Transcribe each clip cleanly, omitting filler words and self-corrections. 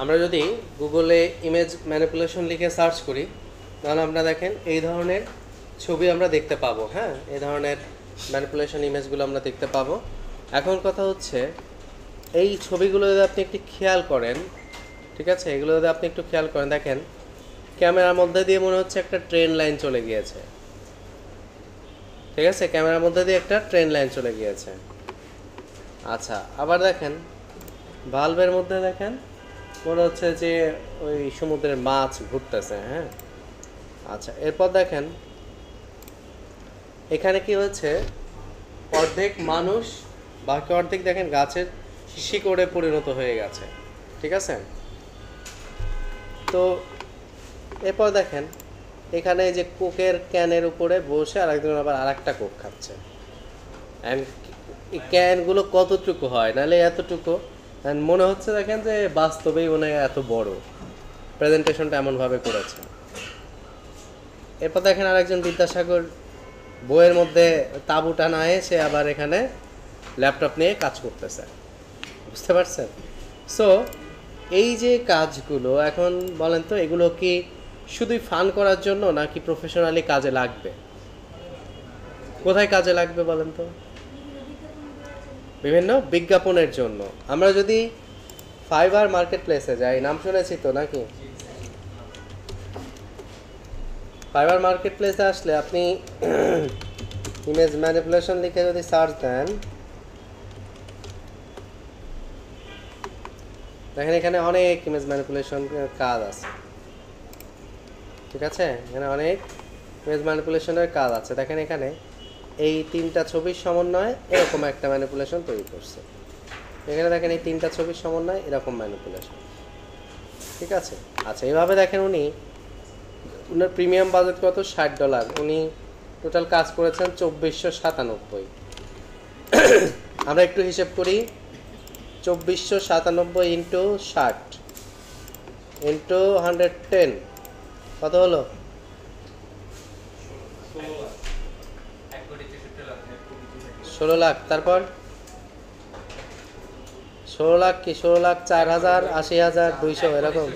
আমরা যদি গুগলে ইমেজ ম্যানিপুলেশন লিখে সার্চ করি তাহলে আমরা দেখেন এই ধরনের ছবি আমরা দেখতে পাবো। হ্যাঁ, এই ধরনের ম্যানিপুলেশন ইমেজগুলো আমরা দেখতে পাবো। এখন কথা হচ্ছে এই ছবিগুলো যদি আপনি একটু খেয়াল করেন, ঠিক আছে, এগুলো যদি আপনি একটু খেয়াল করেন, দেখেন ক্যামেরার মধ্যে দিয়ে মনে হচ্ছে একটা ট্রেন লাইন চলে গিয়েছে। ঠিক আছে, ক্যামেরার মধ্যে দিয়ে একটা ট্রেন লাইন চলে গিয়েছে। আচ্ছা, আবার দেখেন ভালভের মধ্যে দেখেন মনে হচ্ছে যে ওই সমুদ্রের মাছ ঘুরতেছে। হ্যাঁ, আচ্ছা, এরপর দেখেন এখানে কি হচ্ছে, অর্ধেক মানুষ বাকি অর্ধেক দেখেন গাছের শিকড়ে পরিণত হয়ে গেছে। ঠিক আছে, তো এরপর দেখেন এখানে যে কোকের ক্যানের উপরে বসে আরেকজন আবার আরেকটা কোক খাচ্ছে। অ্যান্ড এই ক্যানগুলো কতটুকু হয়, নাহলে এতটুকু, অ্যান্ড মনে হচ্ছে দেখেন যে বাস্তবেই মনে হয় এত বড়, প্রেজেন্টেশনটা এমনভাবে করেছে। এরপর দেখেন আরেকজন বিদ্যাসাগর বইয়ের মধ্যে তাঁবু টানায় সে আবার এখানে ল্যাপটপ নিয়ে কাজ করতেছে। বুঝতে পারছেন? সো এই যে কাজগুলো এখন বলেন তো, এগুলো কি শুধুই ফান করার জন্য নাকি প্রফেশনালি কাজে লাগবে? কোথায় কাজে লাগবে বলেন তো? বিভিন্ন বিজ্ঞাপনের জন্য। আমরা যদি ফাইবার মার্কেট প্লেসে যাই, নাম শুনেছি তো নাকি? ফাইবার মার্কেট প্লেসে আসলে আপনি ইমেজ ম্যানিপুলেশন লিখে যদি সার্চ দেন, দেখেন এখানে অনেক ইমেজ ম্যানিপুলেশন কাজ আছে। ঠিক আছে, এখানে অনেক ইমেজ ম্যানিপুলেশনের কাজ আছে। দেখেন এখানে এই তিনটা ছবির সমন্বয়ে এরকম একটা ম্যানিপুলেশন তৈরি করছে। এখানে দেখেন এই তিনটা ছবির সমন্বয়ে এরকম ম্যানিপুলেশন। ঠিক আছে, আচ্ছা, এইভাবে দেখেন উনার প্রিমিয়াম বাজেট কত? $60। উনি টোটাল কাজ করেছেন 2497। আমরা একটু হিসেব করি, 2497 ইন্টু 60 ইন্টু 110 কত হলো? 16 লাখ। তারপর 16 লাখ কি 16 লাখ 4,000, 80,000, 200 এরকম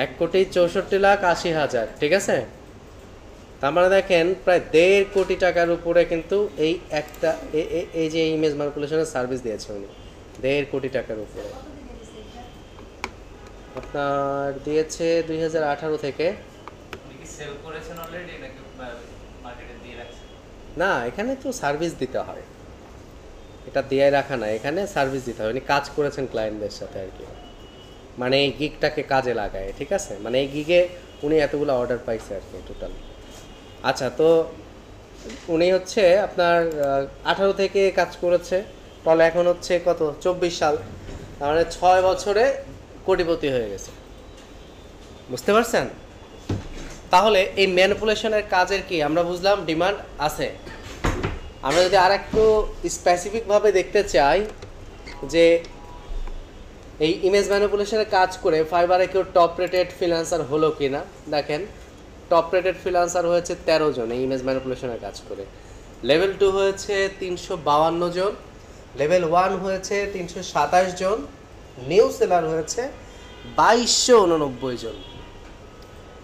1,64,80,000। ঠিক আছে, তার মানে দেখেন প্রায় 1.5 কোটি টাকার উপরে কিন্তু এই একটা এই যে ইমেজ ম্যানিপুলেশনের সার্ভিস দিয়েছে উনি। 1.5 কোটি টাকার উপরে আপনার দিয়েছে 2018 থেকে। না, এখানে তো সার্ভিস দিতে হয়, এটা দিয়ে রাখা না, এখানে সার্ভিস দিতে হয়। উনি কাজ করেছেন ক্লায়েন্টদের সাথে আর কি, মানে এই গিগটাকে কাজে লাগায়। ঠিক আছে, মানে এই গিগে উনি এতগুলো অর্ডার পাইছে আর কি টোটাল। আচ্ছা, তো উনি হচ্ছে আপনার 18 থেকে কাজ করেছে, তাহলে এখন হচ্ছে কত, 24 সাল, তার মানে 6 বছরে কোটিপতি হয়ে গেছে। বুঝতে পারছেন? তাহলে এই ম্যানিপুলেশনের কাজের কি আমরা বুঝলাম ডিমান্ড আছে। আমরা যদি আর একটু স্পেসিফিকভাবে দেখতে চাই যে এই ইমেজ ম্যানিপুলেশনের কাজ করে ফাইবারে কেউ টপ রেটেড ফ্রিল্যান্সার হলো কিনা, দেখেন টপ রেটেড ফ্রিল্যান্সার হয়েছে 13 জন এই ইমেজ ম্যানিপুলেশনের কাজ করে। লেভেল 2 হয়েছে 352 জন, লেভেল 1 হয়েছে 327 জন, নিউ সেলার হয়েছে 2289 জন।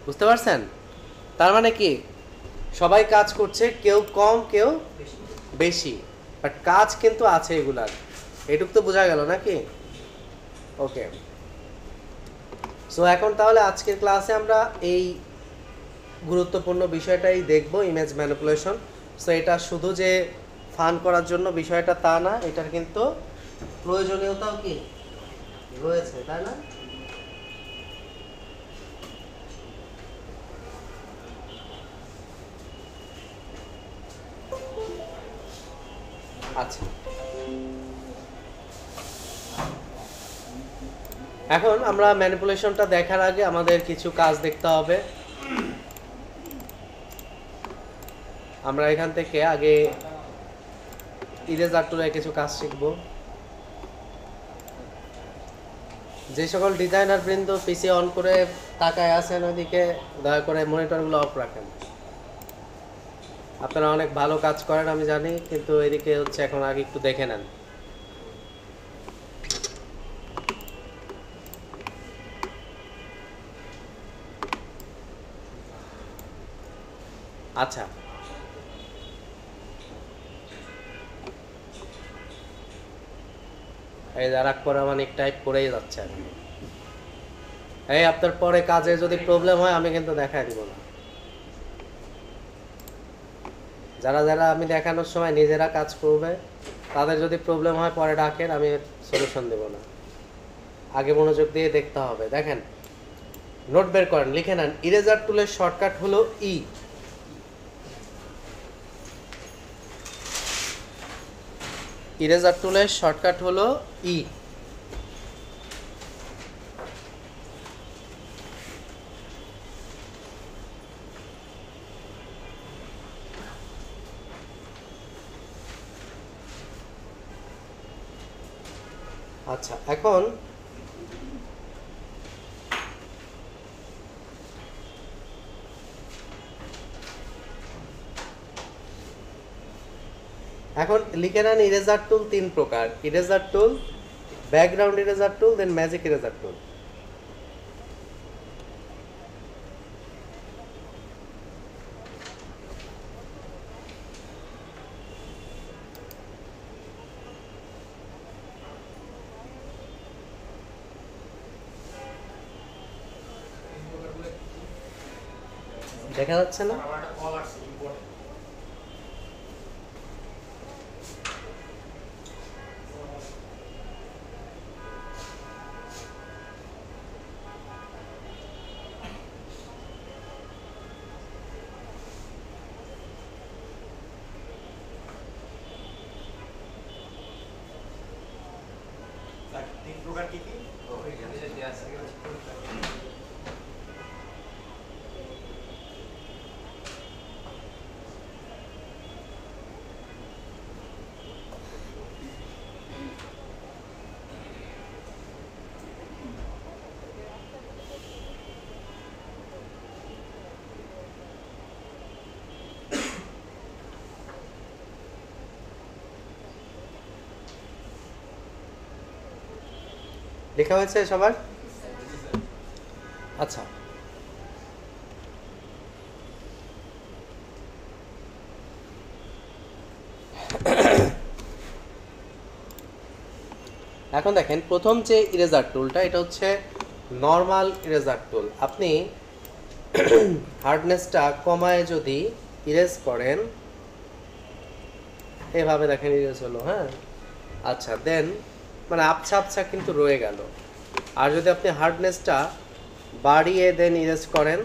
বুঝতে পারছেন? তার মানে কি সবাই কাজ করছে, কেউ কম কেউ বেশি, বাট কাজ কিন্তু আছে এগুলার। এটুক তো বোঝা গেল নাকি? ওকে, সো এখন তাহলে আজকের ক্লাসে আমরা এই গুরুত্বপূর্ণ বিষয়টাই দেখব, ইমেজ ম্যানিপুলেশন। সো এটা শুধু যে ফান করার জন্য বিষয়টা তা না, এটার কিন্তু প্রয়োজনীয়তাও কি রয়েছে, তাই না? আচ্ছা, এখন আমরা ম্যানিপুলেশনটা দেখার আগে আমাদের কিছু কাজ দেখতে হবে। আমরা এখান থেকে আগে ইরেজার টুলের কিছু কাজ শিখব। যে সকল ডিজাইনার বৃন্দ পিসি অন করে তাকায় আছেন ওইদিকে, দয়া করে মনিটরগুলো অফ রাখেন। আপনারা অনেক ভালো কাজ করেন আমি জানি, কিন্তু এদিকে হচ্ছে এখন আগে একটু দেখে নেন। আচ্ছা, এই যারা পরামানিক টাইপ করেই যাচ্ছে এখন। এই আপনার পরে কাজে যদি প্রবলেম হয় আমি কিন্তু দেখাই দিব না। যারা যারা আমি দেখানোর সময় নিজেরা কাজ করবে তাদের যদি প্রবলেম হয় পরে ডাকেন, আমি সলিউশন দেব না। আগে মনোযোগ দিয়ে দেখতে হবে। দেখেন, নোট বের করেন, লিখে নেন। ইরেজার টুলের শর্টকাট হলো ই। ইরেজার টুলের শর্টকাট হলো ই। আচ্ছা, এখন লিখে নেন ইরেজার টুল 3 প্রকার। Eraser tool, background eraser tool, then magic eraser tool. দেখা যাচ্ছে না? লেখা হয়েছে সবার? আচ্ছা, এখন দেখেন প্রথম যে ইরেজার টুলটা, এটা হচ্ছে নর্মাল ইরেজার টুল। আপনি হার্ডনেসটা কমায় যদি ইরেজ করেন, এভাবে দেখেন ইরেজ হলো। হ্যাঁ, আচ্ছা, দেন মানে আবছা আবছা কিন্তু রয়ে গেল। আর যদি আপনি হার্ডনেসটা বাড়িয়ে দেন ইরেজ করেন,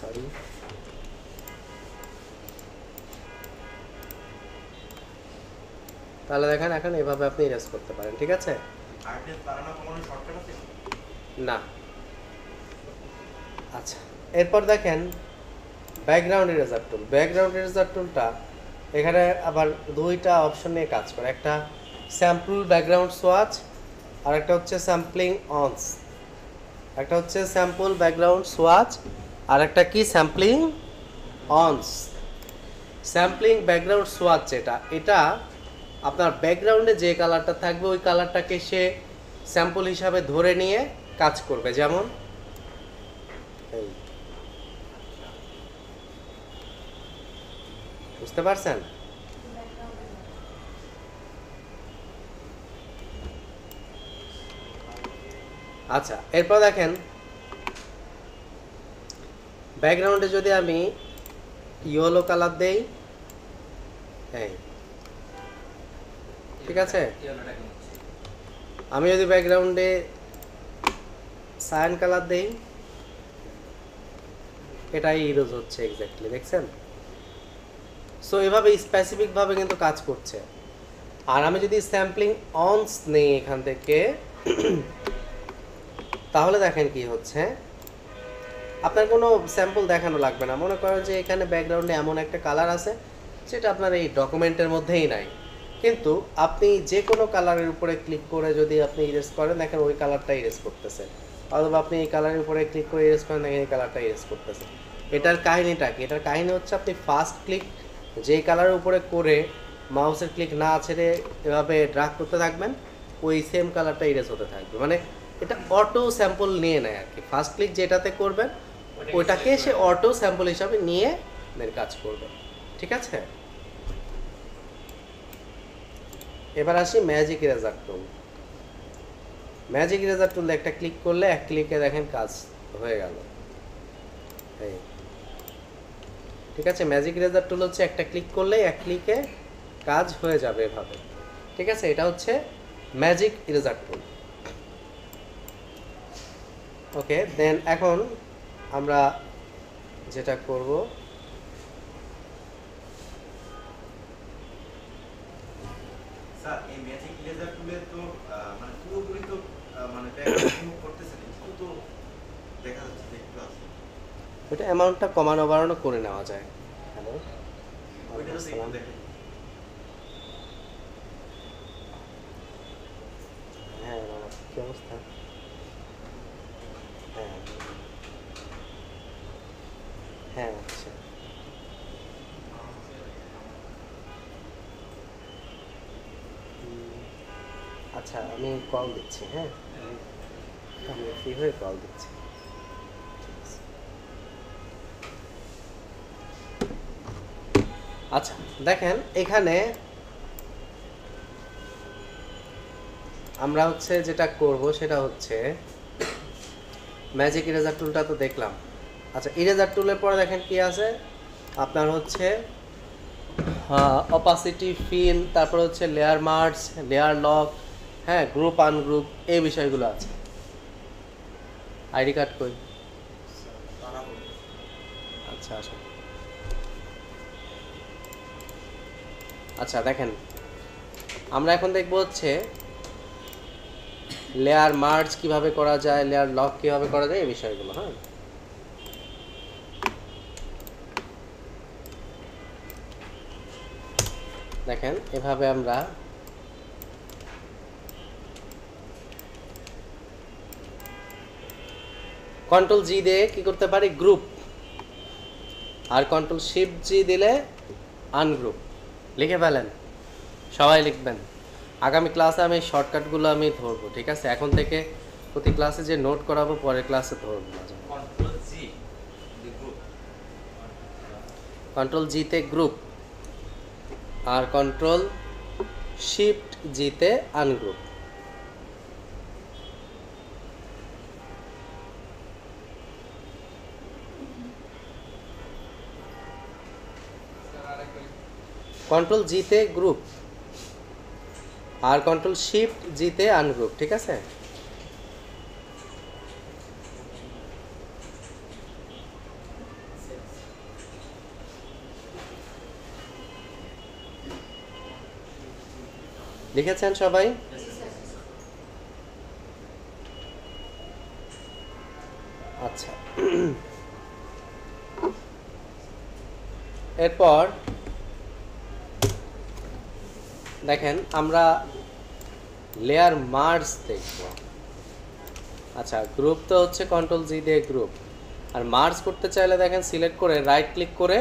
সরি, তাহলে দেখেন এখন এভাবে আপনি ইরেজ করতে পারেন। ঠিক আছে? না। আচ্ছা, এরপর দেখেন background eraser tool. Background eraser টুলটা এখানে আবার দুইটা অপশন নিয়ে কাজ করে। একটা স্যাম্পল ব্যাকগ্রাউন্ড সোয়াচ, আর একটা হচ্ছে স্যাম্পলিং অনস। একটা হচ্ছে স্যাম্পল ব্যাকগ্রাউন্ড সোয়াচ, আর একটা কি স্যাম্পলিং অনস। স্যাম্পলিং ব্যাকগ্রাউন্ড সোয়াচ যেটা, এটা আপনার ব্যাকগ্রাউন্ডে যে কালারটা থাকবে ওই কালারটাকে সে স্যাম্পল হিসাবে ধরে নিয়ে কাজ করবে। যেমন এই, বুঝতে পারছেন? আচ্ছা, এরপর দেখেন ব্যাকগ্রাউন্ডে যদি আমি ইয়েলো কালার দেই, এই, ঠিক আছে? আমি যদি ব্যাকগ্রাউন্ডে সায়ান কালার দেই, এটাই ইরোজ হচ্ছে এক্স্যাক্টলি, দেখছেন? সো এভাবে স্পেসিফিকভাবে কিন্তু কাজ করছে। আর আমি যদি স্যাম্পলিং অনস নেই এখান থেকে, তাহলে দেখেন কি হচ্ছে। আপনার কোনো স্যাম্পল দেখানো লাগবে না। মনে করেন যে এখানে ব্যাকগ্রাউন্ডে এমন একটা কালার আছে যেটা আপনার এই ডকুমেন্টের মধ্যেই নাই, কিন্তু আপনি যে কোনো কালারের উপরে ক্লিক করে যদি আপনি ইরেজ করেন, দেখেন ওই কালারটা ইরেজ করতেছে। অথবা আপনি এই কালারের উপরে ক্লিক করে ইরেজ করেন, দেখেন এই কালারটা ইরেজ করতেছে। এটার কাহিনীটা কি? এটার কাহিনী হচ্ছে আপনি ফার্স্ট ক্লিক যেই কালারের উপরে করে মাউসের ক্লিক না ছেড়ে এভাবে ড্রাগ করতে থাকবেন, ওই সেম কালারটা ইরেজ হতে থাকবে। মানে এটা অটো স্যাম্পল নিয়ে নেয় আর কি। ফার্স্ট ক্লিক যেটাতে করবেন ওটাকে সে অটো স্যাম্পল হিসাবে নিয়ে দেন কাজ করবে। ঠিক আছে, এবার আসি ম্যাজিক ইরেজার টুল। ম্যাজিক ইরেজার টুলে একটা ক্লিক করলে এক ক্লিকে দেখেন কাজ হয়ে গেল। ঠিক আছে, ম্যাজিক ইরেজার টুল হচ্ছে একটা ক্লিক করলে এক ক্লিকে কাজ হয়ে যাবে এভাবে। ঠিক আছে, এটা হচ্ছে ম্যাজিক ইরেজার টুল। ওকে, দেন এখন আমরা যেটা করব স্যার, এই ম্যাজিক ইরেজার টুলে তো মানে পুরোপুরি তো মানে করতেছে না, একটু তো দেখা যাচ্ছে যে একটু আছে। ওটা অ্যামাউন্টটা কমানো বাড়ানো করে নেওয়া যায়। হ্যালো, ওইটা যদি একটু দেখেন। হ্যাঁ, কি অবস্থা? হ্যাঁ হ্যাঁ, আচ্ছা আচ্ছা, আমি কল দিচ্ছি। হ্যাঁ, আমি ফ্রি হয়ে কল দিচ্ছি। আচ্ছা, দেখেন এখানে আমরা হচ্ছে যেটা করব সেটা হচ্ছে ম্যাজিক ইরেজার টুলটা তো দেখলাম। আচ্ছা, ইরেজার টুলের পরে দেখেন কি আছে আপনার হচ্ছে অপাসিটি ফিল, তারপর হচ্ছে লেয়ার মার্জ, লেয়ার লক, হ্যাঁ, গ্রুপ আনগ্রুপ, এই বিষয়গুলো আছে। আইডি কার্ড কই? আচ্ছা আচ্ছা আচ্ছা, দেখেন আমরা এখন দেখব হচ্ছে লেয়ার মার্জ কিভাবে করা যায়, লেয়ার লক কিভাবে করা যায়, এই বিষয়গুলো। হ্যাঁ, দেখেন এভাবে আমরা কন্ট্রোল জি দিয়ে কি করতে পারি, গ্রুপ, আর কন্ট্রোল শিফট জি দিলে আনগ্রুপ। লিখে ফেলেন, সবাই লিখবেন। আগামী ক্লাসে আমি শর্টকাটগুলো আমি ধরবো। ঠিক আছে, এখন থেকে প্রতি ক্লাসে যে নোট করাবো পরের ক্লাসে ধরবো না। কন্ট্রোল জিতে গ্রুপ আর কন্ট্রোল শিফট জিতে আনগ্রুপ। কন্ট্রোল জিতে গ্রুপ আর কন্ট্রোল শিফট জিতে আনগ্রুপ। ঠিক আছে, লিখেছেন সবাই? আচ্ছা, এরপর দেখেন আমরা লেয়ার মার্জ দেখব। আচ্ছা, গ্রুপ তো হচ্ছে কন্ট্রোল জি দিয়ে গ্রুপ, আর মার্জ করতে চাইলে দেখেন সিলেক্ট করে রাইট ক্লিক করে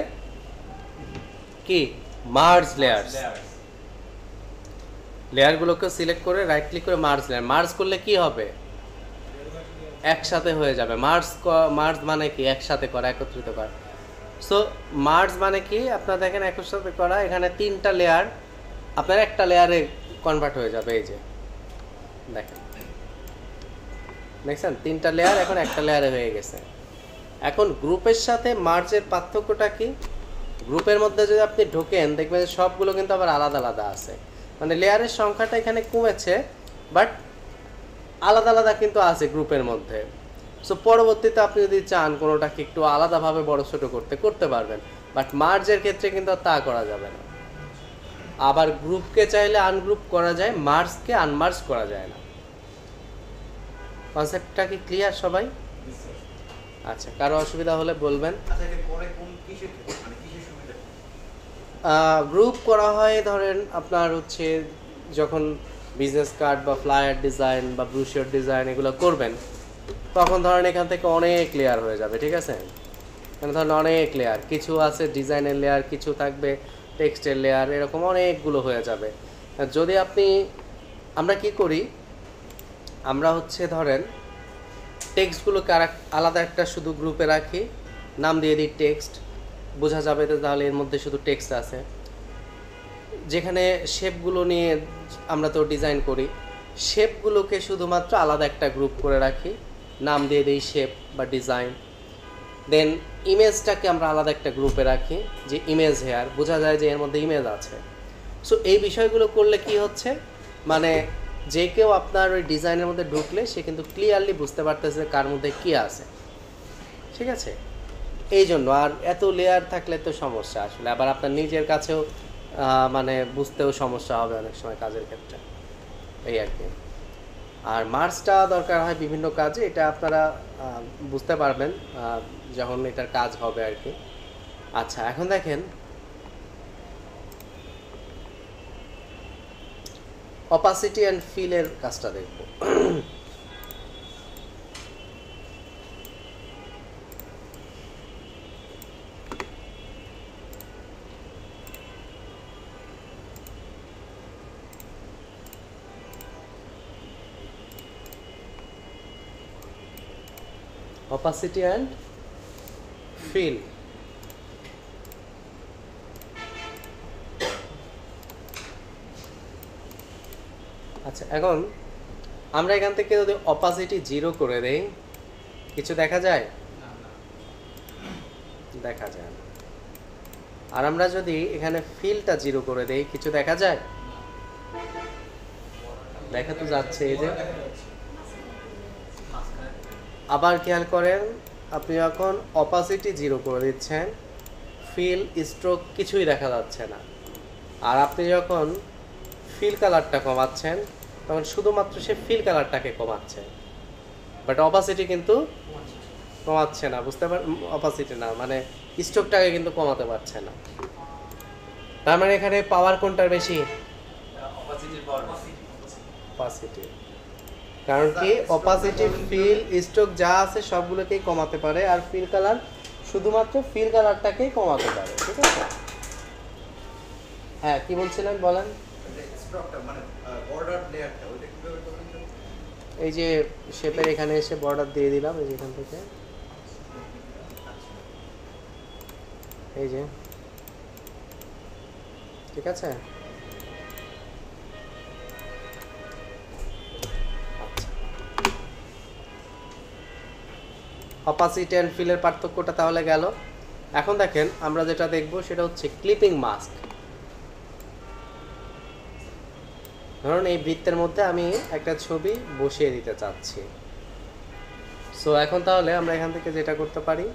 কি মার্জ লেয়ারস, লেয়ারগুলোকে সিলেক্ট করে রাইট ক্লিক করে মার্জ লেয়ার। মার্জ করলে কি হবে, একসাথে হয়ে যাবে। মার্জ মানে কি, একসাথে করা, একত্রিত করা। সো মার্জ মানে কি, আপনারা দেখেন একসাথে করা। এখানে তিনটা লেয়ার আপনার একটা লেয়ারে কনভার্ট হয়ে যাবে। এই যে দেখেন, দেখছেন তিনটা লেয়ার এখন একটা লেয়ারে হয়ে গেছে। এখন গ্রুপের সাথে মার্জের পার্থক্যটা কি, গ্রুপের মধ্যে যদি আপনি ঢোকেন দেখবেন যে সবগুলো কিন্তু আবার আলাদা আলাদা আছে, মানে লেয়ারের সংখ্যাটা এখানে কমেছে বাট আলাদা আলাদা কিন্তু আছে গ্রুপের মধ্যে। সো পরবর্তীতে আপনি যদি চান কোনোটাকে একটু আলাদাভাবে বড় ছোটো করতে পারবেন, বাট মার্জের ক্ষেত্রে কিন্তু তা করা যাবে না। আবার গ্রুপকে চাইলে আনগ্রুপ করা যায়, মার্জকে আনমার্জ করা যায় না। কনসেপ্টটা কি ক্লিয়ার সবাই? আচ্ছা, কারো অসুবিধা হলে বলবেন। গ্রুপ করা হয় ধরেন আপনার হচ্ছে যখন বিজনেস কার্ড বা ফ্লায়ার ডিজাইন বা ব্রুশিওর ডিজাইন এগুলো করবেন, তখন ধরেন এখান থেকে অনেক লেয়ার হয়ে যাবে। ঠিক আছে, এখানে ধরেন অনেক লেয়ার, কিছু আছে ডিজাইনের লেয়ার, কিছু থাকবে টেক্সটের লেয়ার, এরকম অনেকগুলো হয়ে যাবে। যদি আপনি, আমরা কি করি, আমরা হচ্ছে ধরেন টেক্সটগুলোকে আলাদা একটা শুধু গ্রুপে রাখি, নাম দিয়ে দিই টেক্সট, বোঝা যাবে তো তাহলে এর মধ্যে শুধু টেক্সট আছে। যেখানে শেপগুলো নিয়ে আমরা তো ডিজাইন করি, শেপগুলোকে শুধুমাত্র আলাদা একটা গ্রুপ করে রাখি, নাম দিয়ে দিই শেপ বা ডিজাইন। দেন ইমেজটাকে আমরা আলাদা একটা গ্রুপে রাখি, যে ইমেজ হেয়ার, বোঝা যায় যে এর মধ্যে ইমেজ আছে। সো এই বিষয়গুলো করলে কি হচ্ছে, মানে যে কেউ আপনার ওই ডিজাইনের মধ্যে ঢুকলে সে কিন্তু ক্লিয়ারলি বুঝতে পারতেছে কার মধ্যে কী আছে, ঠিক আছে? এই জন্য আর এত লেয়ার থাকলে তো সমস্যা আসলে, আবার আপনার নিজের কাছেও মানে বুঝতেও সমস্যা হবে অনেক সময় কাজের ক্ষেত্রে, এই আর কি। আর মার্জটা দরকার হয় বিভিন্ন কাজে, এটা আপনারা বুঝতে পারবেন যখন এটার কাজ হবে আর কি। আচ্ছা, এখন দেখেন অপাসিটি অ্যান্ড ফিলের কাজটা দেখব। opacity and fill। আচ্ছা, এখন আমরা এখান থেকে যদি অপাসিটি 0 করে দেই, কিছু দেখা যায়? দেখা যায় না। আর আমরা যদি এখানে ফিলটা 0 করে দেই, কিছু দেখা যায়? দেখা তো যাচ্ছে, এই যে। আবার খেয়াল করেন, আপনি যখন অপাসিটি 0 করে দিচ্ছেন, ফিল, স্ট্রোক কিছুই দেখা যাচ্ছে না। আর আপনি যখন ফিল কালারটা কমাচ্ছেন, তখন শুধুমাত্র সে ফিল কালারটাকে কমাচ্ছে, বাট অপাসিটি কিন্তু কমাচ্ছে না, বুঝতে পার? অপাসিটি না, মানে স্ট্রোকটাকে কিন্তু কমাতে পারছে না। তার মানে এখানে পাওয়ার কোনটার বেশি? অপাসিটি। কারণ কি, অপাসিটি, ফিল, স্ট্রোক যা আছে সবগুলোকেই কমাতে পারে, আর ফিল কালার শুধুমাত্র ফিল কালারটাকেই কমাতে পারে, ঠিক আছে? হ্যাঁ, কি বলছিলেন বলেন? এই যে শেপের এখানে এসে বর্ডার দিয়ে দিলাম, এই যে এখান থেকে, এই যে, ঠিক আছে? অপাসিটি অ্যান্ড ফিলের পার্থক্যটা তাহলে গেল। এখন দেখেন আমরা যেটা দেখব সেটা হচ্ছে ক্লিপিং মাস্ক। ধরুন এই বৃত্তের মধ্যে আমি একটা ছবি বসিয়ে দিতে চাচ্ছি। সো এখন তাহলে আমরা এখান থেকে যেটা করতে পারি,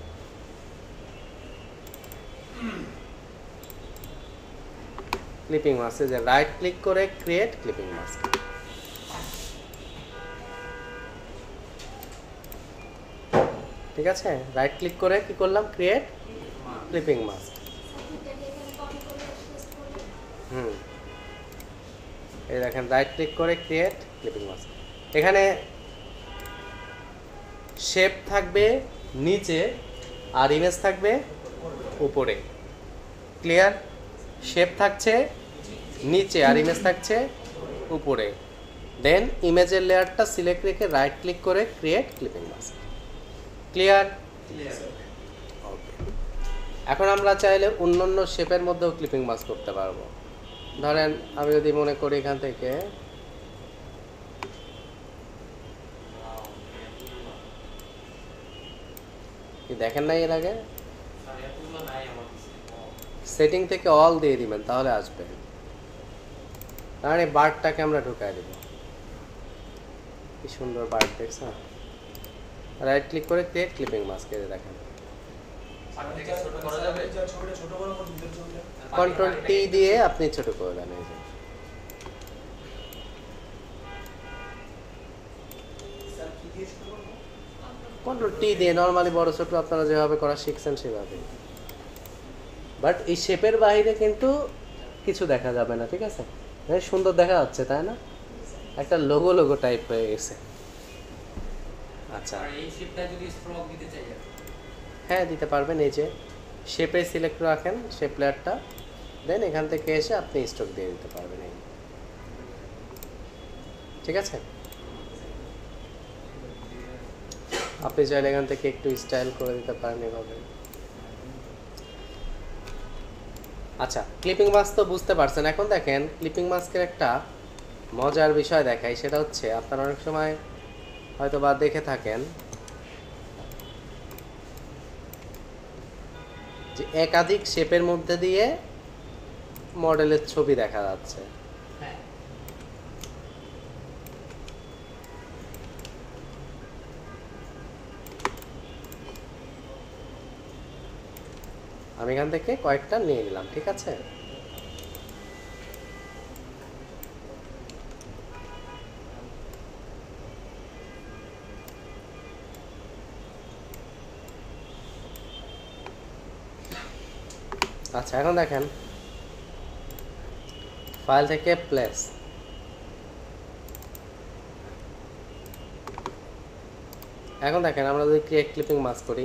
ক্লিপিং মাস্কে যে রাইট ক্লিক করে ক্রিয়েট ক্লিপিং মাস্ক। ঠিক আছে, রাইট ক্লিক করে কি করলাম, ক্রিয়েট ক্লিপিং মাস্ক। এই দেখেন, রাইট ক্লিক করে ক্রিয়েট ক্লিপিং মাস্ক। এখানে শেপ থাকবে নিচে আর ইমেজ থাকবে উপরে। ক্লিয়ার? শেপ থাকছে নিচে আর ইমেজ থাকছে উপরে। দেন ইমেজের লেয়ারটা সিলেক্ট রেখে রাইট ক্লিক করে ক্রিয়েট ক্লিপিং মাস্ক। ক্লিয়ার? ওকে। এখন আমরা চাইলে অন্যান্য শেপের মধ্যেও ক্লিপিং মাস্ক করতে পারবো। ধরেন আমি যদি মনে করি এখান থেকে কি দেখেন নাই এর আগে, সেটিং থেকে অল দিয়ে দিবেন তাহলে আসবে। কারণ এই বার্ডটাকে আমরা ঢুকাই দিব। কি সুন্দর বার্ড, দেখছেন? রাইট ক্লিক করে ক্রিয়েট ক্লিপিং মাস্ক এ দেখেন, কন্ট্রোল টি দিয়ে আপনি ছোট করে দেন। এই যে কন্ট্রোল টি দিয়ে নরমালি বড় ছোট আপনারা যেভাবে করা শিখছেন সেভাবে। বাট এই শেপের বাইরে কিন্তু কিছু দেখা যাবে না, ঠিক আছে? সুন্দর দেখা যাচ্ছে, তাই না? একটা লোগো লোগো টাইপ হয়ে গেছে। আচ্ছা, এই শেপটা যদি স্ট্রোক দিতে চাই, হ্যাঁ দিতে পারবেন। এই যে শেপে সিলেক্ট রাখেন শেপ লেয়ারটা, দেন এখান থেকে এসে আপনি স্ট্রোক দিয়ে দিতে পারবেন। এই ঠিক আছে? আপনি চাইলে এখান থেকে একটু স্টাইল করে দিতে পারেন এভাবে। আচ্ছা, ক্লিপিং মাস্ক তো বুঝতে পারছেন। এখন দেখেন ক্লিপিং মাস্কের একটা মজার বিষয় দেখাই, সেটা হচ্ছে আপনারা অনেক সময় হয়তো বা দেখে থাকেন যে একাধিক শেপের মধ্যে দিয়ে মডেলের ছবি দেখা যাচ্ছে। হ্যাঁ, আমি এখান থেকে কয়েকটা নিয়ে নিলাম, ঠিক আছে। আচ্ছা, এখন দেখেন ফাইল থেকে প্লেস, এখন দেখেন আমরা যদি ক্রিয়েট ক্লিপিং মাস্ক করি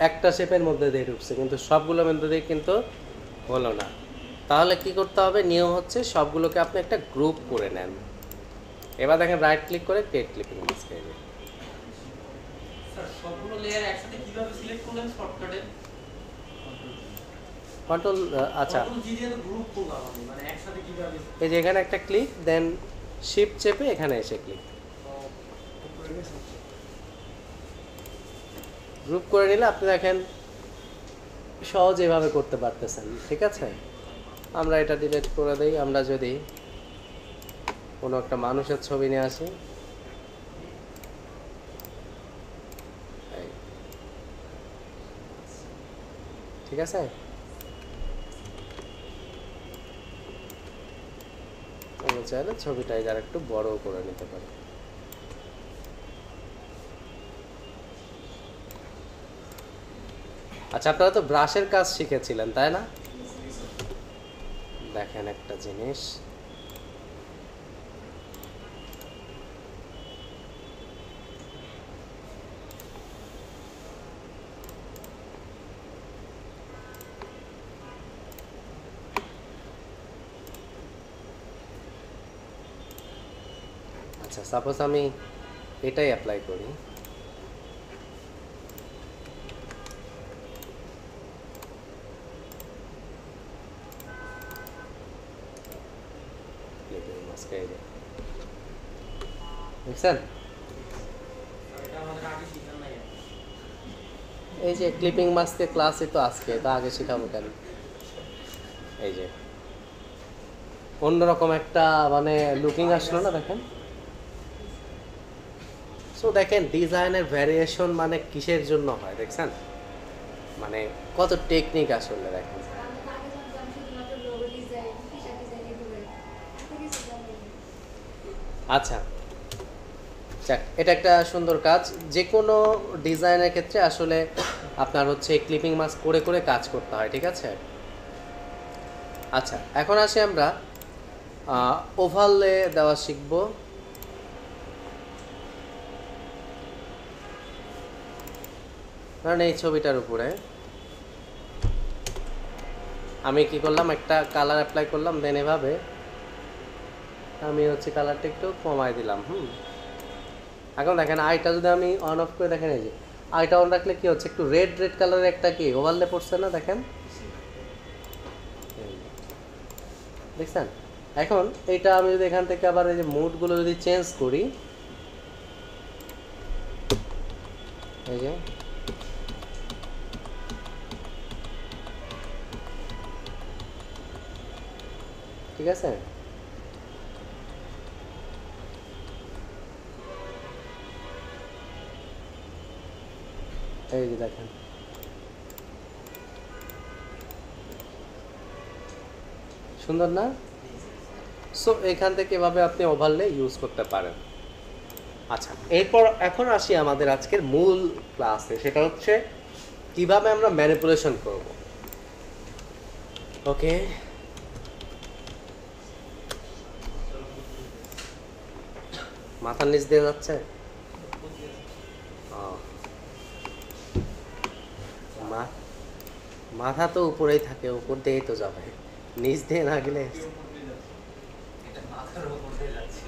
একটা শেপের মধ্যে দিয়ে ঢুকছে, কিন্তু সবগুলোর মধ্যে দিয়ে কিন্তু হলো না। তাহলে কি করতে হবে, নিয়ম হচ্ছে সবগুলোকে আপনি একটা গ্রুপ করে নেন। এবার দেখেন রাইট ক্লিক করে ক্রিয়েট ক্লিপিং মাস্ক এই যে স্যার সবগুলো লেয়ার একসাথে কিভাবে সিলেক্ট করলেন শর্টকাটে? কন্ট্রোল, আচ্ছা কন্ট্রোল জি দিয়ে তো গ্রুপ করলাম আমি, মানে একসাথে কিভাবে? এই যে এখানে একটা ক্লিক, দেন শিফট চেপে এখানে এসে ক্লিক, গ্রুপ করে নিলে আপনি দেখেন সহজ এভাবে করতে পারতেছেন, ঠিক আছে। আমরা এটা ডিলিট করে দিই। আমরা যদি কোনো একটা মানুষের ছবি নিয়ে আসি, এই, ঠিক আছে। আমরা চাইলে ছবিটা আর একটু বড় করে নিতে পারি। আচ্ছা, আপনারা তো ব্রাশের কাজ শিখেছিলেন তাই না? দেখেন একটা জিনিস, আচ্ছা সাপোজ আমি এটাই অ্যাপ্লাই করি, দেখছেন এটা আমাদের আগে শিখান নাই। এই যে ক্লিপিং মাস্কের ক্লাসই তো আজকে, তা আগে শেখাবো কেন। এই যে অন্যরকম একটা মানে লুকিং আসলো না, দেখেন। সো দেখেন ডিজাইনের ভ্যারিয়েশন মানে কিসের জন্য হয় দেখছেন, মানে কত টেকনিক আসলে দেখেন। আচ্ছা যাক, এটা একটা সুন্দর কাজ। যে কোনো ডিজাইনের ক্ষেত্রে আসলে আপনার হচ্ছে ক্লিপিং মাস্ক করে করে কাজ করতে হয়, ঠিক আছে। আচ্ছা, এখন আসি আমরা ওভারলে দেওয়া শিখব। কারণ এই ছবিটার উপরে আমি কি করলাম, একটা কালার অ্যাপ্লাই করলাম, দেন এভাবে আমি হচ্ছে কালারটা একটু কমাই দিলাম। এখন দেখেন আইটা যদি আমি অন অফ করে দেখেন, এই যে আইটা অন রাখলে কি হচ্ছে, একটু রেড রেড কালারের একটা কি ওভারলে পড়ছে না, দেখেন দেখছেন। এখন এইটা আমি যদি এখান থেকে আবার এই যে মুডগুলো যদি চেঞ্জ করি, এই যে ঠিক আছে, এই যে দেখেন সুন্দর না। সো এখান থেকে এভাবে আপনি ওভারলে ইউজ করতে পারেন। আচ্ছা, এরপর এখন আসি আমাদের আজকের মূল ক্লাসে, সেটা হচ্ছে কিভাবে আমরা ম্যানিপুলেশন করব। ওকে, মাথার নিচ দিয়ে যাচ্ছে, মাথা তো উপরেই থাকে, উপর দিয়েই তো যাবে, নিচ দিয়ে না গেলে। এটা মাথার উপর দিয়ে যাচ্ছে।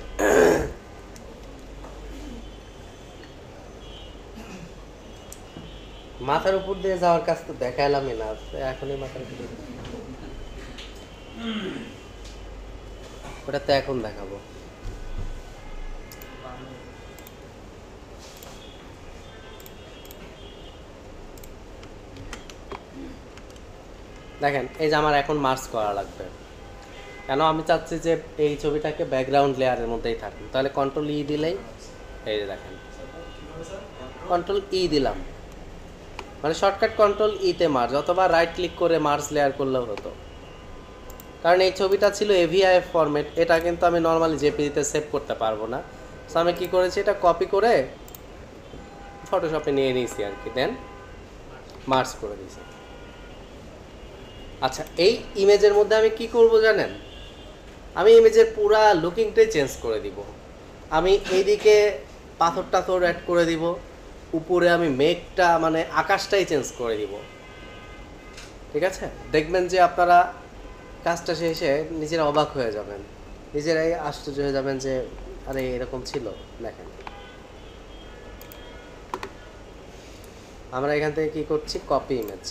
মাথার উপর দিয়ে যাওয়ার কাজ তো দেখাইলামই না, এখনই মাথার উপর দিয়ে ওটা তো এখন দেখাবো। দেখেন এই যে আমার এখন মার্জ করা লাগবে, কেন আমি চাচ্ছি যে এই ছবিটাকে ব্যাকগ্রাউন্ড লেয়ারের মধ্যেই থাকুক। তাহলে কন্ট্রোল ই দিলেই এই যে দেখেন কন্ট্রোল ই দিলাম, মানে শর্টকাট কন্ট্রোল ইতে মার্জ, অথবা রাইট ক্লিক করে মার্জ লেয়ার করলেও হতো। কারণ এই ছবিটা ছিল এভিআইএফ ফরম্যাট, এটা কিন্তু আমি নর্মালি জেপিজিতে সেভ করতে পারবো না। সো আমি কী করেছি, এটা কপি করে ফটোশপে নিয়ে নিয়েছি আর কি, দেন মার্জ করে দিয়েছি। আচ্ছা, এই ইমেজের মধ্যে আমি কি করব জানেন, আমি ইমেজের পুরা লুকিংটাই চেঞ্জ করে দিব। আমি এইদিকে পাথর টাথর অ্যাড করে দিব, উপরে আমি মেঘটা মানে আকাশটাই চেঞ্জ করে দিব। ঠিক আছে, দেখবেন যে আপনারা কাজটা শেষে নিজেরা অবাক হয়ে যাবেন, নিজেরাই আশ্চর্য হয়ে যাবেন যে আরে এরকম ছিল। দেখেন আমরা এখান থেকে কি করছি, কপি ইমেজ,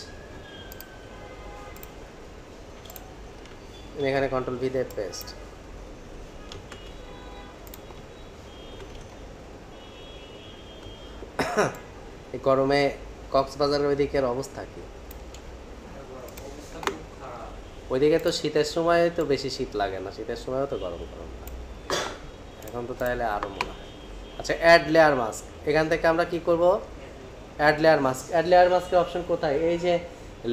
এখানে কন্ট্রোল ভি দিয়ে পেস্ট। এই গরমে কক্সবাজারের ওইদিকের অবস্থা কি? অবস্থা খুব খারাপ। ওইদিকে তো শীতের সময় তো বেশি শীত লাগে না, শীতের সময়ও তো গরম গরম লাগে, এখন তো তাহলে আরও মনে হয়। আচ্ছা, অ্যাড লেয়ার মাস্ক, এখান থেকে আমরা কি করব, add layer mask. Add layer মাস্কের অপশন কোথায়, এই যে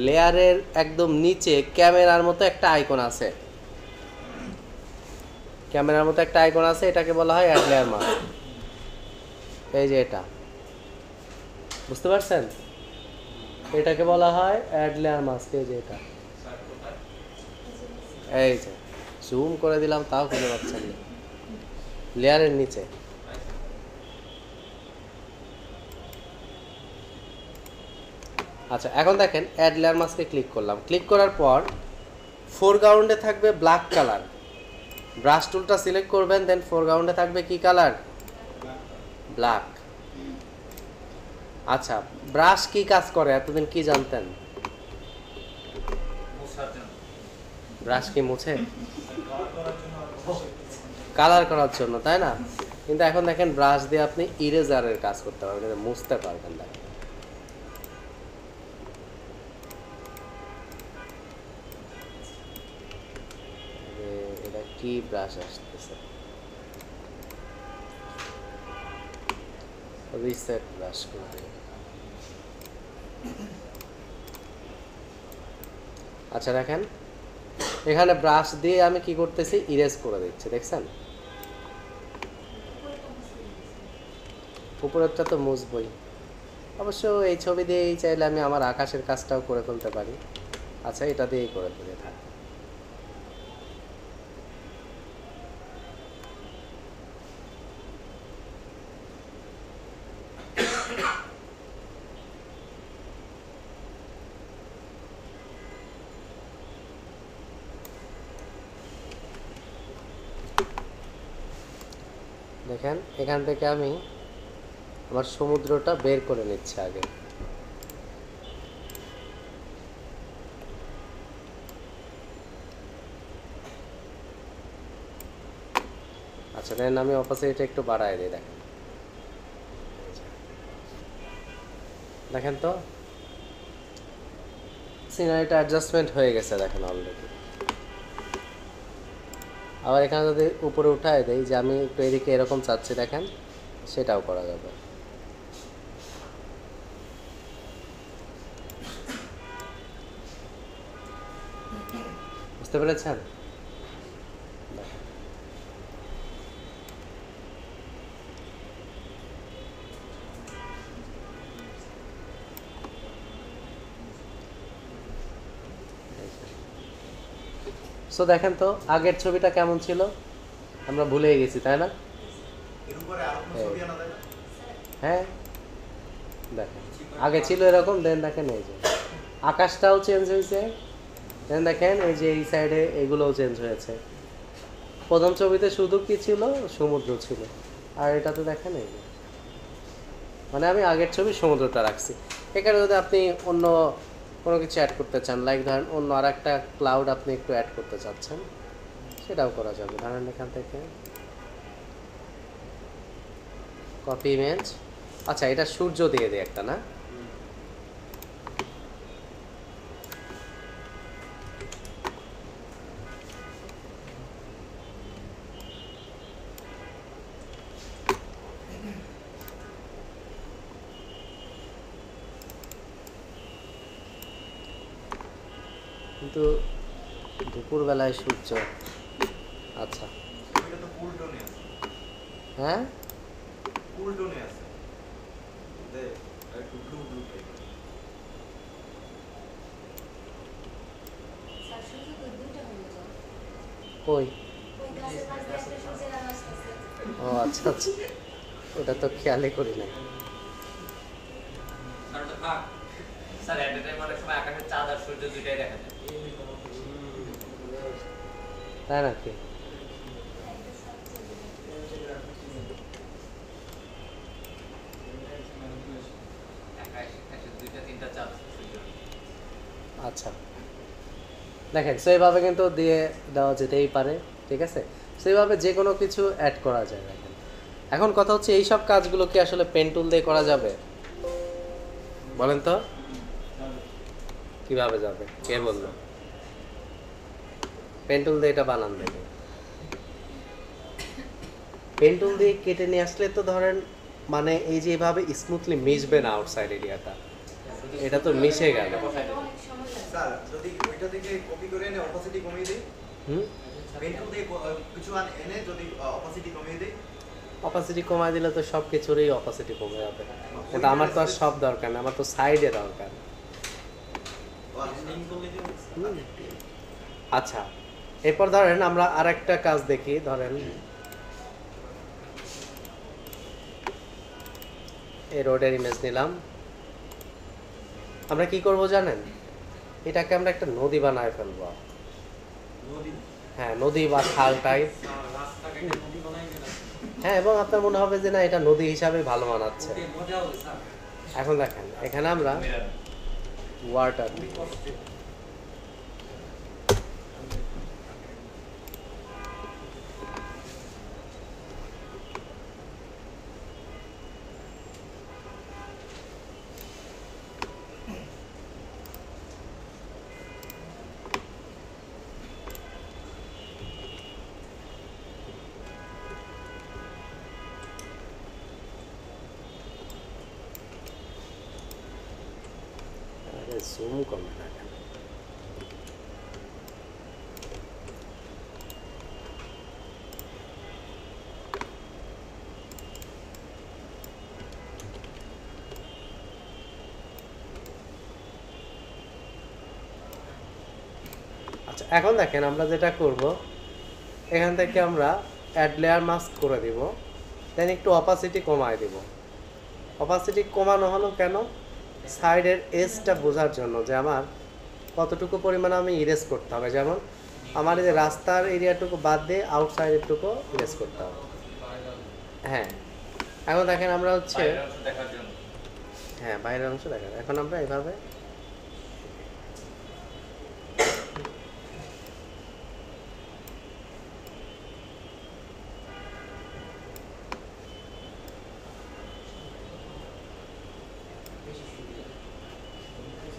লেয়ারের একদম নিচে ক্যামেরার মতো একটা আইকন আছে, ক্যামেরার মতো একটা আইকন আছে, এটাকে বলা হয় অ্যাড লেয়ার মাস্ক। এই যে এটা, বুঝতে পারছেন, এটাকে বলা হয় অ্যাড লেয়ার মাস্ক। এই যে এটা, স্যার কোথায়? এই যে জুম করে দিলাম তাও খুঁজে পাচ্ছেন না, লেয়ারের নিচে। আচ্ছা, এখন দেখেন অ্যাড লেয়ার মাস্কে ক্লিক করলাম, ক্লিক করার পর ফোরগ্রাউন্ডে থাকবে ব্ল্যাক কালার, ব্রাশ টুলটা সিলেক্ট করবেন, দেন ফোরগ্রাউন্ডে থাকবে কি কালার, ব্ল্যাক। আচ্ছা, ব্রাশ কি কাজ করে এতদিন কি জানতেন, মোছার জন্য ব্রাশ কি মুছে, কালার করার জন্য কালার করার জন্য, তাই না? কিন্তু এখন দেখেন ব্রাশ দিয়ে আপনি ইরেজারের কাজ করতে পারবেন, মুছতে পারবেন। দেখেন এটা কি ব্রাশ আসতেছে, রিসেট ব্রাশ করতে। আচ্ছা দেখেন এখানে ব্রাশ দিয়ে আমি কি করতেছি, ইরেজ করে দিচ্ছি, দেখছেন? উপরেরটা তো মুছবই। অবশ্য এই ছবি দিয়েই চাইলে আমি আমার আকাশের কাজটাও করে ফেলতে পারি। আচ্ছা, এটা দিয়েই করে ফেলে থাক। দেখেন এখান থেকে আমি আমার সমুদ্রটা বের করে নিচ্ছি আগে। আচ্ছা, দেন আমি অপোজিট একটু বাড়ায় দিই। দেখেন দেখেন তো সিনারিটা অ্যাডজাস্টমেন্ট হয়ে গেছে, দেখেন অলরেডি। আবার এখানে যদি উপরে উঠায় দেই যে আমি একটু এদিকে এরকম চাচ্ছি, দেখেন সেটাও করা যাবে। বুঝতে পেরেছেন? সো দেখেন তো আগের ছবিটা কেমন ছিল, আমরা ভুলেই গেছি, তাই না? এর উপরে আরো কোনো ছবি আনা যায় না? হ্যাঁ দেখেন আগে ছিল এরকম, দেন দেখেন এই যে আকাশটাও চেঞ্জ হয়েছে, দেন দেখেন এই যে এই সাইডে এগুলোও চেঞ্জ হয়েছে। প্রথম ছবিতে শুধু কি ছিল, সমুদ্র ছিল, আর এটাতে দেখেন এই যে মানে আমি আগের ছবি সমুদ্রটা রাখছি। এখানে যদি আপনি অন্য কোনো কিছু অ্যাড করতে চান, লাইক ধরেন অন্য আর একটা ক্লাউড আপনি একটু অ্যাড করতে চাচ্ছেন, সেটাও করা যাবে। ধরেন এখান থেকে কপি ইমেজ, আচ্ছা এটা সূর্য দিয়ে দিই একটা, না কিন্তু দুপুরবেলায় সূর্য, আচ্ছা ওইটা তো কুল টোনে আছে, হ্যাঁ কুল টোনে আছে, একটু ব্লু ব্লু টাইপের। স্যার শুধু তো দুইটা হলো তো। কই, ওই গাছের পাশ দিয়ে একটা সূর্যের আলো আসতেছে। ও আচ্ছা আচ্ছা, ওটা তো খেয়ালই করি না। স্যার ওটা থাক। স্যার এট এ টাইম অনেক সময় আকাশে চাঁদ আর সূর্য দুইটাই দেখা যায়। তাই নাকি? একটা সূর্য। আকাশে দুইটা তিনটা চাঁদ সূর্য। আচ্ছা দেখেন, সেইভাবে কিন্তু দিয়ে দেওয়া যেতেই পারে, ঠিক আছে। সেইভাবে যে কোনো কিছু অ্যাড করা যায়। দেখেন এখন কথা হচ্ছে এই সব কাজগুলো কি আসলে পেন টুল দিয়ে করা যাবে? বলেন তো কিভাবে যাবে, কে বললো? পেন টুল দিয়ে এটা বানান দেবে। পেন টুল দিয়ে কেটে নিয়ে আসলে তো ধরেন মানে এই যে এভাবে স্মুথলি মিশবে না আউটসাইড এরিয়াটা, এটা তো মিশে গেল। এটা অনেক সময় লাগে। স্যার যদি ওইটা থেকে কপি করে এনে অপাসিটি কমিয়ে দিই, হুম, পেন্টুল দিয়ে কিছু এনে যদি অপাসিটি কমিয়ে দিই, অপাসিটি কমায় দিলে তো সব কিছুরই অপাসিটি কমে যাবে। কিন্তু আমার তো আর সব দরকার না, আমার তো সাইডে দরকার। হুম। আচ্ছা এরপর ধরেন আমরা আর একটা কাজ দেখি। ধরেন এই রোডের ইমেজ নিলাম, আমরা কি করব জানেন, এটাকে আমরা একটা নদী বানায় ফেলবো। হ্যাঁ নদী বা খাল টাইপ। রাস্তাকে নদী বানাই গেল। হ্যাঁ এবং আপনার মনে হবে যে না এটা নদী হিসাবে ভালো মানাচ্ছে। ওকে মজা হবে স্যার। এখন দেখেন এখানে আমরা ওয়াটার দিই। জুম কমে না কেন? আচ্ছা এখন দেখেন আমরা যেটা করব, এখান থেকে আমরা অ্যাড লেয়ার মাস্ক করে দিব, দেন একটু অপাসিটি কমায় দিব। অপাসিটি কমানো হলো কেন? সাইডের এজটা বোঝার জন্য যে আমার কতটুকু পরিমাণে আমি ইরেজ করতে হবে। যেমন আমার এই যে রাস্তার এরিয়াটুকু বাদ দিয়ে আউটসাইডেরটুকু ইরেজ করতে হবে। হ্যাঁ এখন দেখেন আমরা হচ্ছে বাইরের অংশ দেখার জন্য। হ্যাঁ বাইরের অংশ দেখেন। এখন আমরা এভাবে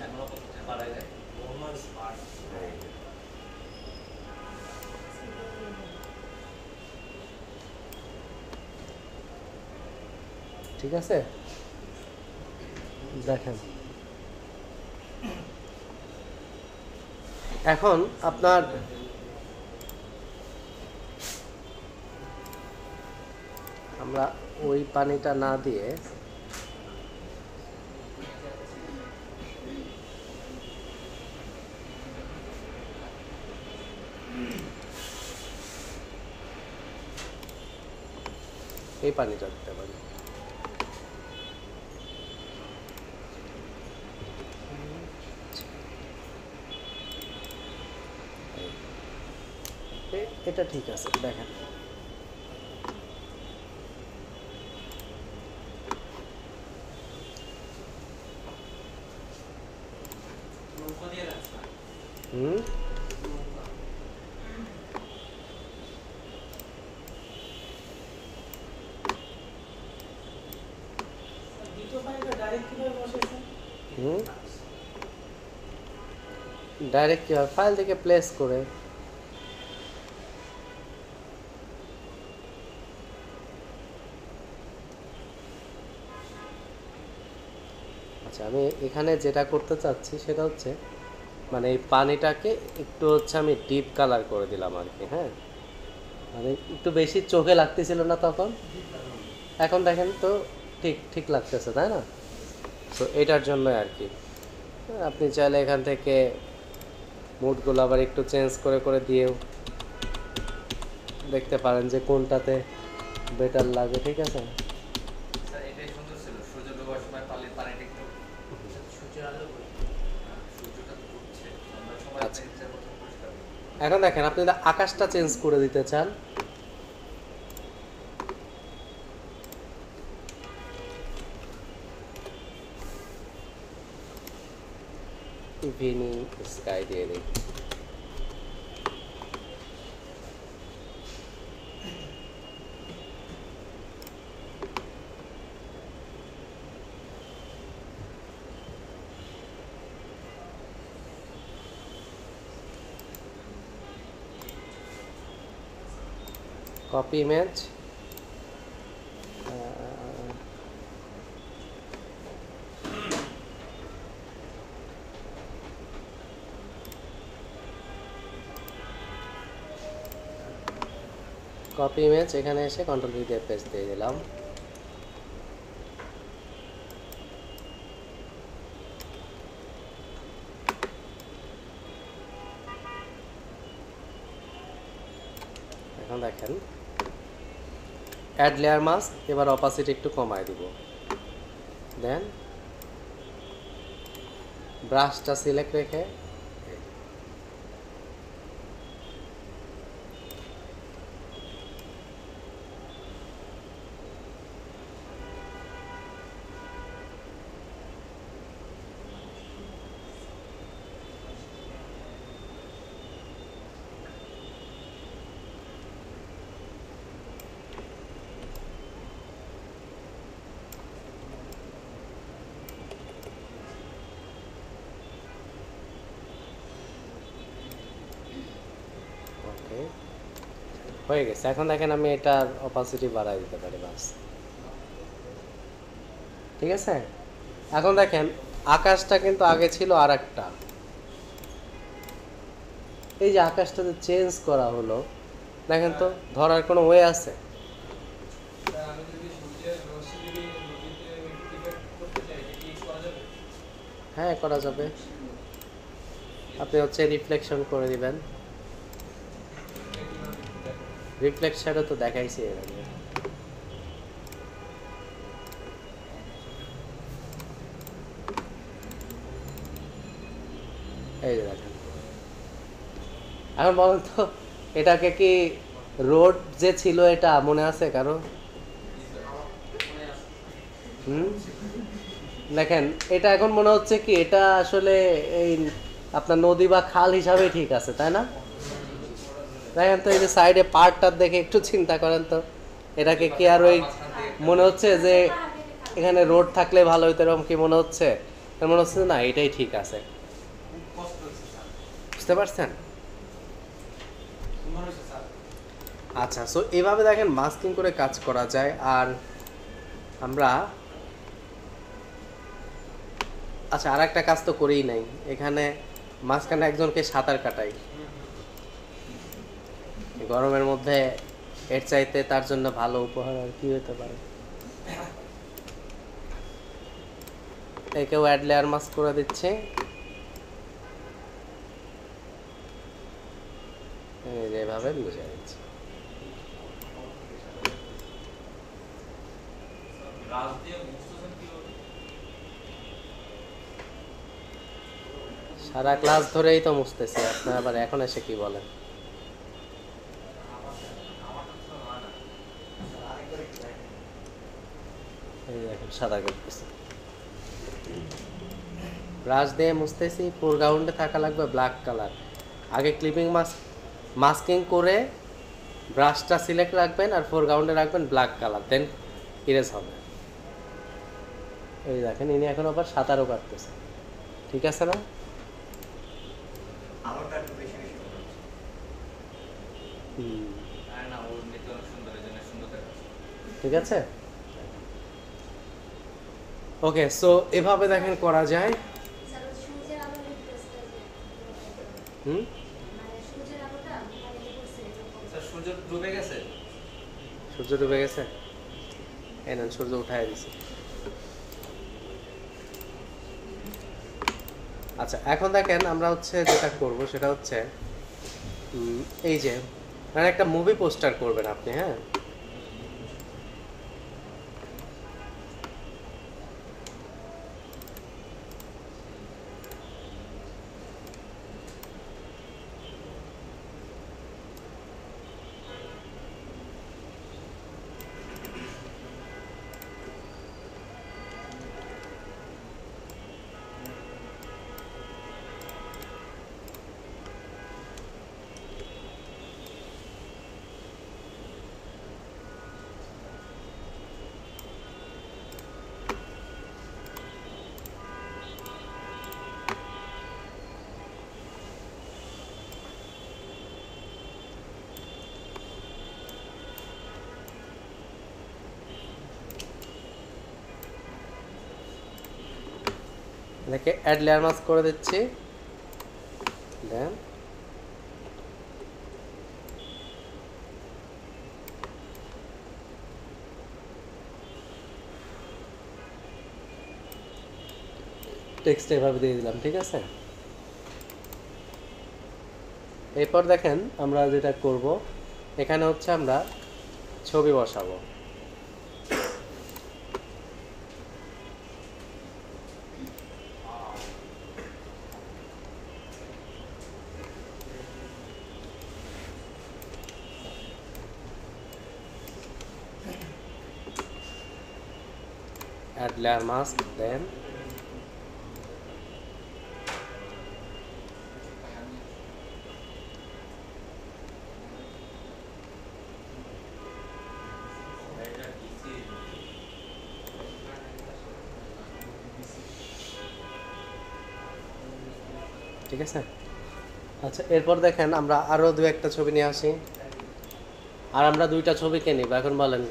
এখনো করতে পারা যায়। ঠিক আছে দেখেন। এখন আপনার আমরা ওই পানিটা না দিয়ে এই পানিটা দিতে পারি। এটা ঠিক আছে দেখেন। হুম দ্বিতীয় ফাইলটা ডাইরেক্ট কিভাবে বসাইছেন? হুম ডাইরেক্ট কীভাবে ফাইল থেকে প্লেস করে। আচ্ছা আমি এখানে যেটা করতে চাচ্ছি সেটা হচ্ছে মানে এই পানিটাকে একটু হচ্ছে আমি ডিপ কালার করে দিলাম আর কি। হ্যাঁ মানে একটু বেশি চোখে লাগতেছিল না তখন, এখন দেখেন তো ঠিক ঠিক লাগতেছে তাই না? তো এটার জন্য আর কি আপনি চাইলে এখান থেকে মুডগুলো আবার একটু চেঞ্জ করে করে দিয়েও দেখতে পারেন যে কোনটাতে বেটার লাগে। ঠিক আছে স্যার এটাই সুন্দর ছিল, সূর্য ডোবার সময় পানিটা একটু সূর্যের আলো করে। সূর্যটা তো ডুবছে, সন্ধ্যার সময় আচ্ছা। আপনার ইচ্ছা করছে পরিষ্কার করতে। এখন দেখেন আপনি যদি আকাশটা চেঞ্জ করে দিতে চান, ইভিনিং স্কাই দিয়ে দিই। কপি ইমেজ, কপি ইমেজ, এখানে এসে কন্ট্রোল ভি দিয়ে পেস্ট দিয়ে দিলাম। এখন দেখেন অ্যাড লেয়ার মাস্ক, এবার অপাসিটি একটু কমায় দিব। দেন ব্রাশটা সিলেক্ট রেখে ওকে হয়ে গেছে। এখন দেখেন আমি এটার অপাসিটি বাড়াই দিতে পারি বাস। ঠিক আছে এখন দেখেন আকাশটা কিন্তু আগে ছিল আর একটা, এই যে আকাশটা যে চেঞ্জ করা হলো দেখেন তো ধরার কোনো ওয়ে আছে? আমি যদি সূর্যের রশ্মি যদি নদীতে ডিটেক্ট করতে চাই, এটা কি করা যাবে? হ্যাঁ করা যাবে। আপনি হচ্ছে রিফ্লেকশন করে দিবেন। রিফ্লেকশনও তো দেখাইছি এর আগে। এই যে দেখেন এখন বলেন তো এটাকে কি রোড যে ছিল এটা মনে আছে কারো? হুম দেখেন এটা এখন মনে হচ্ছে কি এটা আসলে এই আপনার নদী বা খাল হিসাবে ঠিক আছে তাই না? দেখেন তো এই যে সাইডে পার্কটা দেখে একটু চিন্তা করেন তো, এটাকে কি আর ওই মনে হচ্ছে যে এখানে রোড থাকলে ভালো হইতো এরকম কি মনে হচ্ছে? মনে হচ্ছে না এটাই ঠিক আছে। খুব কষ্ট হচ্ছে স্যার। বুঝতে পারছেন? সুন্দর হয়েছে স্যার। আচ্ছা সো এইভাবে দেখেন মাস্কিং করে কাজ করা যায়। আর আমরা আচ্ছা আর একটা কাজ তো করেই নাই, এখানে মাঝখানে একজনকে সাঁতার কাটাই। গরমের মধ্যে এর চাইতে তার জন্য ভালো উপহার আর কি হতে পারে? একেও অ্যাড লেয়ার মাস্ক করে দিচ্ছে। এইভাবে বুঝে দিচ্ছি। ব্রাশ দিয়ে মুছতেছেন কিভাবে? সারা ক্লাস ধরেই তো মুছতেছি, আপনার আবার এখন এসে কি বলেন? এই দেখেন সাদা করতেছি, ব্রাশ দিয়ে মুছতেছি। ফোরগ্রাউন্ডে থাকা লাগবে ব্ল্যাক কালার। আগে ক্লিপিং মাস্কিং করে ব্রাশটা সিলেক্ট রাখবেন আর ফোরগ্রাউন্ডে রাখবেন ব্ল্যাক কালার, দেন ইরেজ হবে। এই দেখেন ইনি এখন আবার সাঁতারও কাটতেছে, ঠিক আছে না? আলোটা একটু বেশি বেশি মনে হচ্ছে। আর না, ওর নিতে অনেক সুন্দর, এই জন্য সুন্দর দেখাচ্ছে। ঠিক আছে, ওকে। সো এভাবে দেখেন করা যায়। স্যার ওই সূর্যের আলো রিফ্লেক্সটা যে হুম, মানে সূর্যের আলোটা পানিতে পড়ছে এরকম। স্যার সূর্য ডুবে গেছে। সূর্য ডুবে গেছে, এই নেন সূর্য উঠায় দিছে। আচ্ছা এখন দেখেন আমরা হচ্ছে যেটা করব সেটা হচ্ছে এই যে মানে একটা মুভি পোস্টার করবেন আপনি, হ্যাঁ? এটাকে অ্যাড লেয়ার মাস্ক করে দিচ্ছি, দেন টেক্সট এভাবে দিয়ে দিলাম, ঠিক আছে? এরপর দেখেন আমরা যেটা করব এখানে হচ্ছে আমরা ছবি বসাবো। add layer mask, then ঠিক আছে। আচ্ছা এরপর দেখেন আমরা আরো দু একটা ছবি নিয়ে আসি, আর আমরা দুইটা ছবিকে নিব। এখন বলেন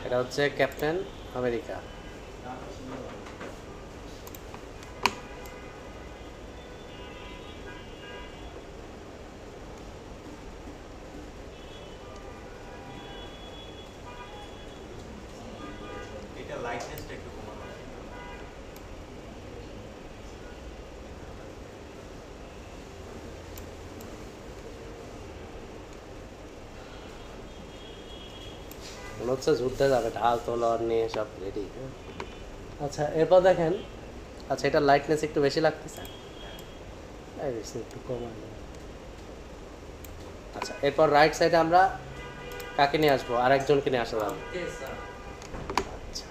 এটা হচ্ছে ক্যাপ্টেন আমেরিকা। এটা লাইটনেসটা একটু কমানো আছে। মনে হচ্ছে যুদ্ধে যাবে, ঢাল তলোয়ার নিয়ে সব রেডি। আচ্ছা এরপর দেখেন, আচ্ছা এটা লাইটনেস একটু বেশি লাগতেছে, একটু কমাই। আচ্ছা এরপর রাইট সাইডে আমরা কাকে নিয়ে আসবো? আর একজনকে নিয়ে আসা যাবে। আচ্ছা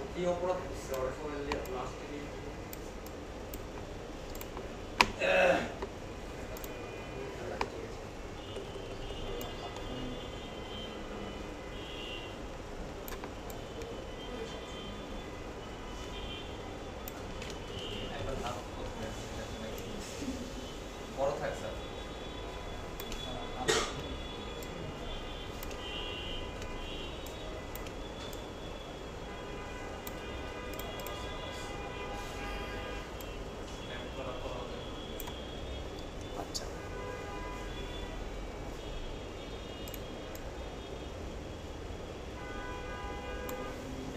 বড় থাক স্যার। আচ্ছা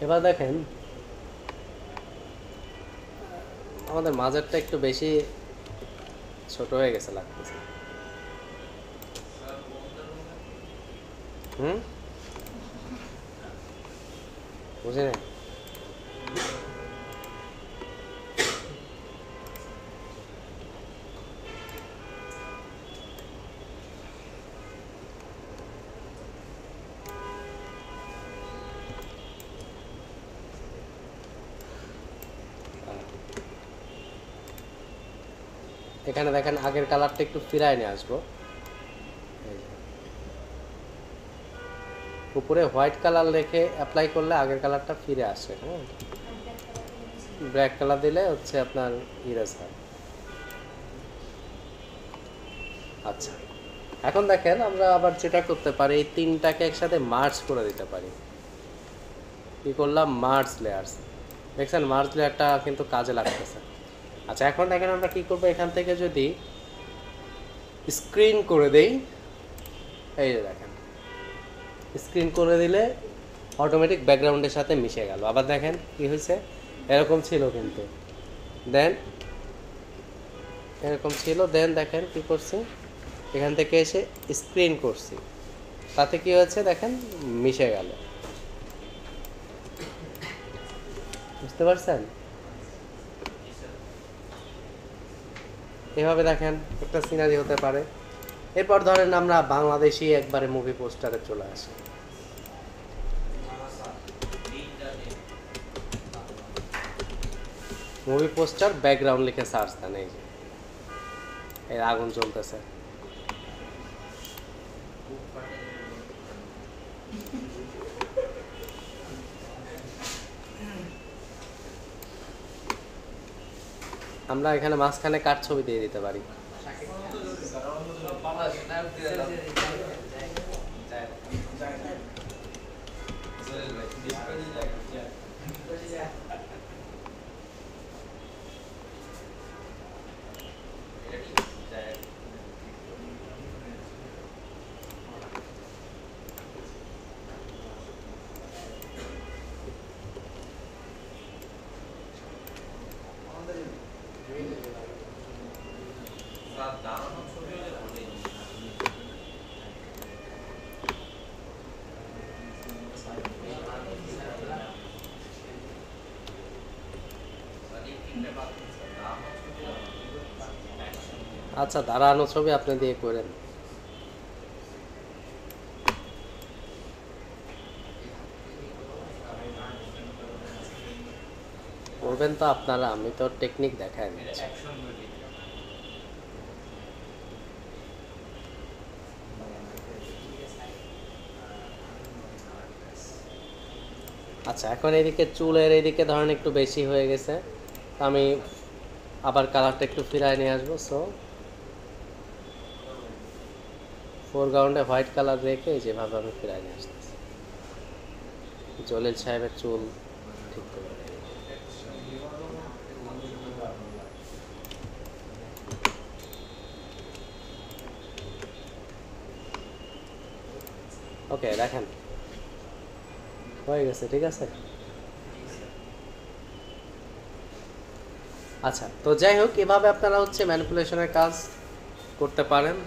এবার দেখেন আমাদের মাঝেরটা একটু বেশি ছোট হয়ে গেছে লাগতেছে। হুম, বুঝি না। এখানে দেখেন আগের কালারটা একটু ফিরায় নিয়ে আসবো। এই যে। উপরে হোয়াইট কালার রেখে অ্যাপ্লাই করলে আগের কালারটা ফিরে আসে। হ্যাঁ, ব্ল্যাক কালার দিলে হচ্ছে আপনার ইরেজ হয়। আচ্ছা, এখন দেখেন আমরা আবার যেটা করতে পারি, এই তিনটাকে একসাথে মার্জ করে দিতে পারি। কি করলাম, মার্জ লেয়ার্স। দেখছেন মার্জ লেয়ারটা কিন্তু কাজে লাগতেছে। আচ্ছা, এখন দেখেন আমরা কি করবো, এখান থেকে যদি স্ক্রিন করে দেই, এই যে দেখেন স্ক্রিন করে দিলে অটোমেটিক ব্যাকগ্রাউন্ডের সাথে মিশে গেল। আবার দেখেন কি হয়েছে, এরকম ছিল কিন্তু, দেন এরকম ছিল, দেন দেখেন কি করছি, এখান থেকে এসে স্ক্রিন করছি, তাতে কি হয়েছে দেখেন মিশে গেল। বুঝতে পারছেন? এভাবে দেখেন একটা সিনারি হতে পারে। এরপর ধরেন আমরা বাংলাদেশি একবারে মুভি পোস্টারে চলে আসি। মুভি পোস্টার ব্যাকগ্রাউন্ড লিখে সার্চ দেন, এই যে এর আগুন চলতেছে। আমরা এখানে মাঝখানে কার ছবি দিয়ে দিতে পারি। বাংলাদেশের নায়ক দিয়ে দাও। জলিল ভাই, এটা কি? যায়। স্যার, দাঁড়ানো ছবি হলে ভালোই। আচ্ছা, দাঁড়ানো ছবি আপনি দিয়ে করেন। করবেন তো আপনারা, আমি তো টেকনিক দেখাই দিচ্ছি। আচ্ছা, এখন এদিকে চুলের এদিকে ধরেন একটু বেশি হয়ে গেছে, আমি আবার কালারটা একটু ফিরায় নিয়ে আসবো। সো ফোরগ্রাউন্ডে হোয়াইট কালার রেখে যেভাবে আমি ফিরায় নিয়ে আসতেছি, জলিল সাহেবের চুল ঠিক করে। ওকে, দেখেন হয়ে গেছে, ঠিক আছে। আচ্ছা, তো যাই হোক, এভাবে আপনারা হচ্ছে ম্যানিপুলেশনের কাজ করতে পারেন।